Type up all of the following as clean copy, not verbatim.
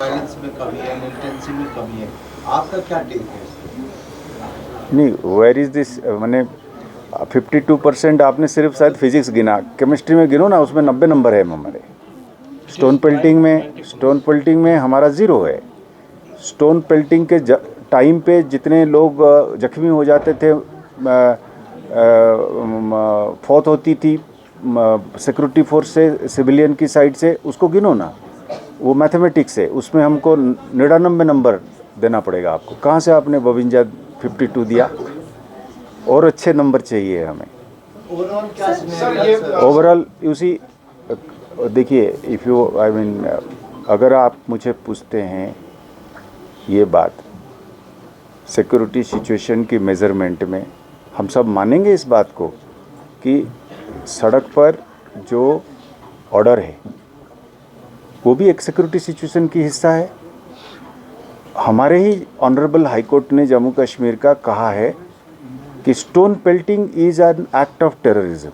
Violence में कमी है, मिलिटेंसी में कमी है, आपका क्या टेक है इस पे? नहीं, वेयर इज दिस मैंने 52% आपने सिर्फ शायद फिजिक्स गिना, केमिस्ट्री में गिनो ना, उसमें 90 नंबर है हमारे। स्टोन पेल्टिंग में हमारा ज़ीरो है। स्टोन पेल्टिंग के टाइम पे जितने लोग जख्मी हो जाते थे, फौत होती थी सिक्योरिटी फोर्स से, सिविलियन की साइड से, उसको गिनो ना। वो मैथमेटिक्स है, उसमें हमको 99 नंबर देना पड़ेगा आपको। कहाँ से आपने 52 52 दिया? और अच्छे नंबर चाहिए हमें। ओवरऑल क्या सिनेरियो सर? ओवरऑल उसी देखिए, इफ़ यू आई मीन, अगर आप मुझे पूछते हैं ये बात सिक्योरिटी सिचुएशन की मेज़रमेंट में, हम सब मानेंगे इस बात को कि सड़क पर जो ऑर्डर है वो भी एक सिक्योरिटी सिचुएशन की हिस्सा है। हमारे ही ऑनरेबल हाई कोर्ट ने जम्मू कश्मीर का कहा है कि stone pelting is an act of terrorism.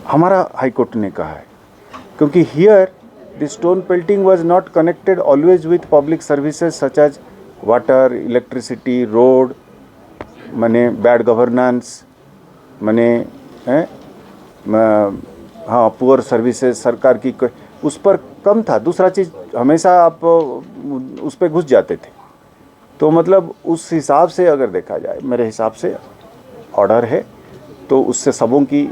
हमारा हाई कोर्ट ने कहा है, क्योंकि here the stone pelting was not connected always with public services such as water, electricity, road, माने बैड गवर्नेंस, माने हाँ पुअर सर्विसेज सरकार की उस पर कम था। दूसरा चीज़ हमेशा आप उस पर घुस जाते थे। तो मतलब उस हिसाब से अगर देखा जाए, मेरे हिसाब से ऑर्डर है तो उससे सबों की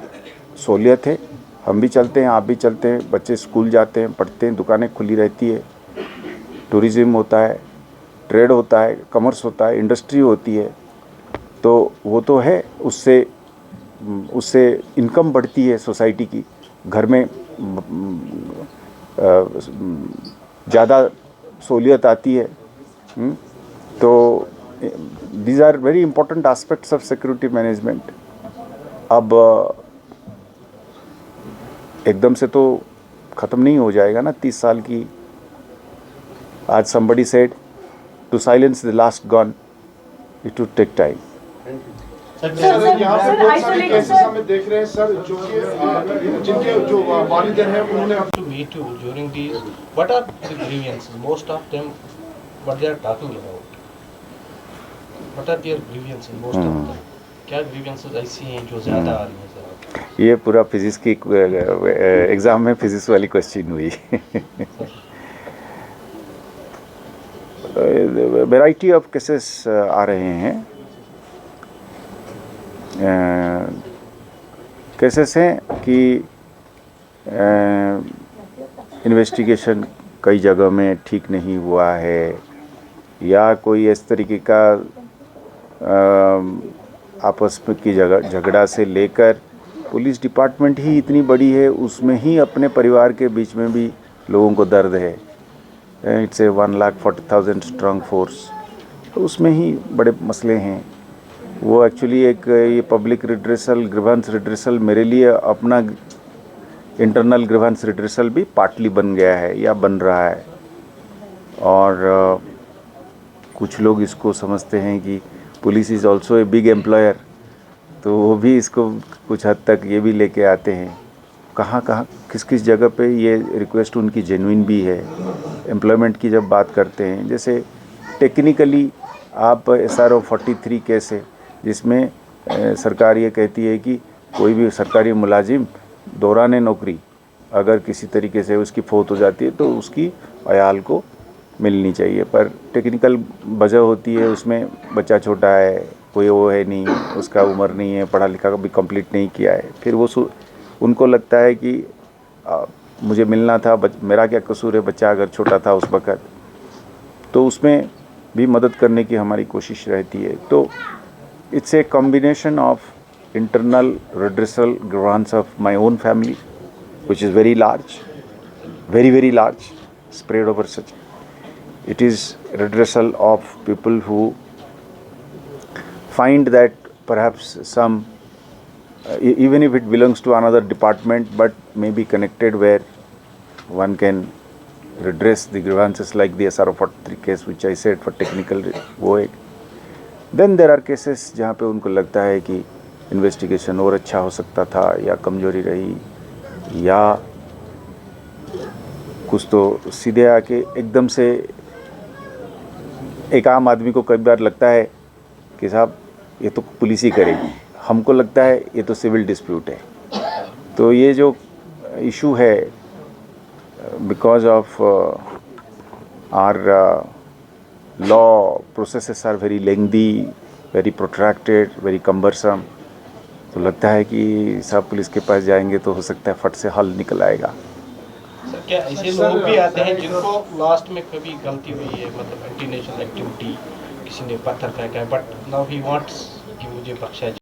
सहूलियत है। हम भी चलते हैं, आप भी चलते हैं, बच्चे स्कूल जाते हैं, पढ़ते हैं, दुकानें खुली रहती है, टूरिज़्म होता है, ट्रेड होता है, कमर्स होता है, इंडस्ट्री होती है। तो वो तो है, उससे उससे इनकम बढ़ती है सोसाइटी की, घर में ज़्यादा सहूलियत आती है। तो these are very important aspects of security management. अब एकदम से तो ख़त्म नहीं हो जाएगा ना 30 साल की। आज somebody said to silence the last gun it would take time। Sir यहाँ पे बहुत सारे केसेस हमें देख रहे हैं सर, जो कि जिनके जो वालिदैन हैं उन्होंने to meet you during these. What are the grievances? Most of them, what they are talking about? What are their grievances? Most of them. क्या grievances ऐसी हैं जो ज़्यादा आ रही हैं सर? ये पूरा फिजिक्स की एग्ज़ाम में फिजिक्स वाली क्वेश्चन हुई। वैरायटी ऑफ केसेस आ रहे हैं। केसेस हैं कि इन्वेस्टिगेशन कई जगह में ठीक नहीं हुआ है, या कोई इस तरीके का आपस में की झगड़ा से लेकर पुलिस डिपार्टमेंट ही इतनी बड़ी है, उसमें ही अपने परिवार के बीच में भी लोगों को दर्द है। इट्स ए 1,40,000 स्ट्रांग फोर्स, तो उसमें ही बड़े मसले हैं। वो एक्चुअली एक ये पब्लिक रिड्रेसल, ग्रीवेंस रिड्रेसल मेरे लिए अपना इंटरनल ग्रीवेंस रिड्रेसल भी पार्टली बन गया है या बन रहा है। और कुछ लोग इसको समझते हैं कि police is also a big employer, तो वो भी इसको कुछ हद तक ये भी लेके आते हैं। कहाँ कहाँ किस किस जगह पे ये रिक्वेस्ट उनकी जेन्युइन भी है। एम्प्लॉयमेंट की जब बात करते हैं, जैसे टेक्निकली आप SRO 43 केस है, जिसमें सरकार ये कहती है कि कोई भी सरकारी मुलाजिम दौरान नौकरी अगर किसी तरीके से उसकी फौत हो जाती है तो उसकी अयाल को मिलनी चाहिए, पर टेक्निकल वजह होती है, उसमें बच्चा छोटा है, कोई वो है नहीं, उसका उम्र नहीं है, पढ़ा लिखा भी कंप्लीट नहीं किया है, फिर वो उनको लगता है कि मुझे मिलना था, मेरा क्या कसूर है, बच्चा अगर छोटा था उस वक़्त, तो उसमें भी मदद करने की हमारी कोशिश रहती है। तो it's a combination of internal redressal grants of my own family which is very large, very large, spread over such. It is redressal of people who find that perhaps some even if it belongs to another department but may be connected, where one can redress the grievances like the SRO 43 case which I said for technical वो एक। Then there are cases जहाँ पे उनको लगता है कि investigation और अच्छा हो सकता था, या कमजोरी रही, या कुछ तो सीधे आके एकदम से एक आम आदमी को कई बार लगता है कि साहब ये तो पुलिस ही करेगी, हमको लगता है ये तो सिविल डिस्प्यूट है। तो ये जो इशू है because of our law processes are very lengthy, very protracted, very cumbersome, तो लगता है कि सब पुलिस के पास जाएंगे तो हो सकता है फट से हल निकल आएगा। सर क्या ऐसे लोग भी आते हैं जिनको लास्ट में कभी गलती हुई है, मतलब एंटी नेशनल एक्टिविटी, किसी ने पत्थर फेंका है, बट नाउ ही वांट्स कि मुझे बख्शा जाए?